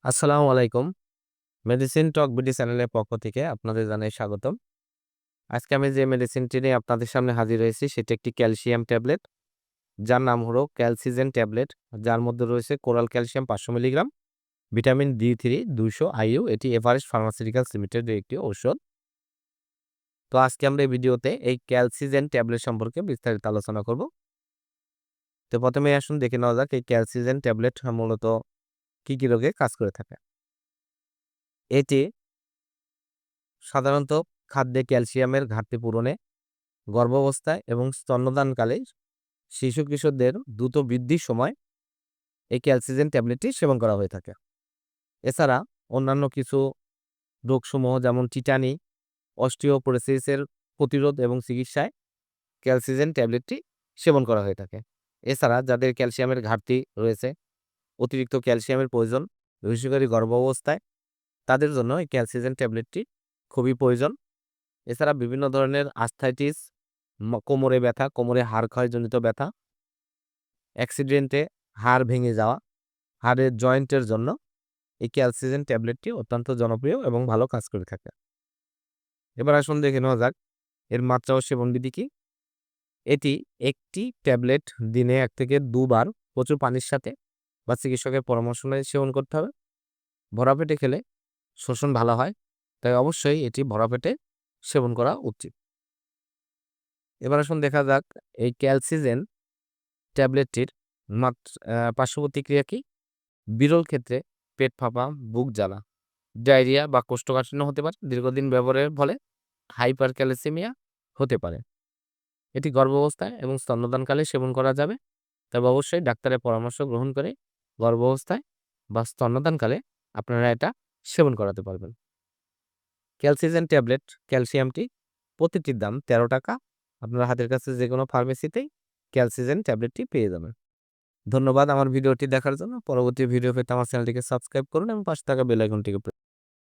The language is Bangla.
আসসালামু আলাইকুম। মেডিসিন টক বিডি চ্যানেলের পক্ষ থেকে আপনাদের জানাই স্বাগতম। আজকে আমি যে মেডিসিনটি নিয়ে আপনাদের সামনে হাজির হয়েছি সেটি একটি ক্যালসিয়াম ট্যাবলেট। যার নাম হলো ক্যালসিজেন ট্যাবলেট। যার মধ্যে রয়েছে coral calcium ৫০০ milligram, vitamin D3 ২০০ IU. এটি এভারেস্ট ফার্মাসিউটিক্যালস লিমিটেডের একটি ঔষধ। তো আজকে আমরা এই ভিডিওতে এই ক্যালসিজেন ট্যাবলেট সম্পর্কে বিস্তারিত আলোচনা করব। তো প্রথমেই আসুন দেখে নেওয়া যাক এই ক্যালসিজেন ট্যাবলেট মূলত কি রোগে কাজ করে থাকে। এটি সাধারণত খাদ্যে ক্যালসিয়ামের ঘাটতি পূরণে, গর্ভাবস্থায় এবং স্তন্যদানকালে শিশু-কিশোরদের দ্রুত বৃদ্ধির সময় এই ক্যালসিজেন ট্যাবলেটটি সেবন করা হয়ে থাকে। এছাড়া অন্যান্য কিছু রোগসমূহ যেমন টিটানি, অস্টিওপোরোসিসের প্রতিরোধ এবং চিকিৎসায় ক্যালসিজেন ট্যাবলেটটি সেবন করা হয়ে থাকে। এছাড়া যাদের ক্যালসিয়ামের ঘাটতি রয়েছে, অতিরিক্ত ক্যালসিয়ামের প্রয়োজন, বিশেষ করে গর্ভাবস্থায়, তাদের জন্য এই ক্যালসিজেন ট্যাবলেটটি খুবই প্রয়োজন। এছাড়া বিভিন্ন ধরনের আর্থ্রাইটিস, কোমরে ব্যথা, কোমরে হাড় ক্ষয়জনিত ব্যথা, অ্যাক্সিডেন্টে হাড় ভেঙে যাওয়া, হাড়ের জয়েন্টের জন্য এই ক্যালসিজেন ট্যাবলেটটি অত্যন্ত জনপ্রিয় এবং ভালো কাজ করে থাকে। এবার আসুন দেখে নেওয়া যাক এর মাত্রা ও সেবনবিধি কি? এটি একটি ট্যাবলেট দিনে ১ থেকে ২ বার প্রচুর পানির সাথে বা চিকিৎসকের পরামর্শ নিয়ে সেবন করতে হবে। ভরা পেটে খেলে শোষণ ভালো হয়, তাই অবশ্যই এটি ভরা পেটে সেবন করা উচিত। এবার আসুন দেখা যাক এই ক্যালসিজেন ট্যাবলেটটির পার্শ্ব প্রতিক্রিয়া কি? বিরল ক্ষেত্রে পেট ফাঁপা, বুক জ্বালা, ডায়রিয়া বা কোষ্ঠকাঠিন্য হতে পারে। দীর্ঘদিন ব্যবহারের ফলে হাইপার ক্যালসিমিয়া হতে পারে। এটি গর্ভাবস্থায় এবং স্তন্যদানকালে সেবন করা যাবে। তবে অবশ্যই ডাক্তারের পরামর্শ গ্রহণ করে গর্ভাবস্থায় বা স্তন্যদানকালে আপনারা এটা সেবন করাতে পারবেন। ক্যালসিজেন ট্যাবলেট ক্যালসিয়ামটি প্রতিটির দাম ৳১৩। আপনার হাতের কাছে যেকোনো ফার্মেসিতেই ক্যালসিজেন ট্যাবলেটটি পেয়ে যাবেন। ধন্যবাদ আমার ভিডিওটি দেখার জন্য। পরবর্তী ভিডিও পেতে আমার চ্যানেলটিকে সাবস্ক্রাইব করুন এবং পাশে থাকা বেল আইকনটিকে